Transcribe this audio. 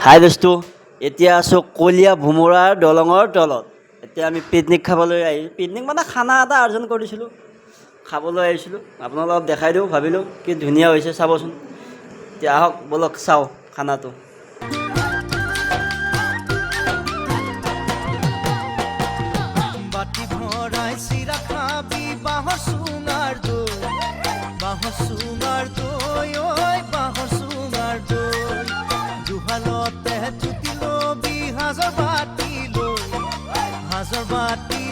হাই দোস্তু, এতিয়া আছোঁ কলীয়া ভোমোৰাৰ দলঙৰ তলত। এতিয়া আমি পিকনিক খাবলৈ পিকনিক মানে খানা এটা আয়োজন কৰিছিলোঁ, খাবলৈ আহিছিলোঁ। আপোনালোকক দেখাই দিওঁ ভাবিলোঁ, কি ধুনীয়া হৈছে চাবচোন। এতিয়া আহক ব'লক চাওঁ খানাটো। বাটি ভৰাই চিৰা খাবি বাঁহৰ চুঙাৰ দৈ, বাঁহৰ চুঙাৰ দৈ, ঐ বাঁহৰ চুঙাৰ দৈ। জুহালতে জুতি লবি সাজৰ বাতি লৈ, সাজৰ বাতি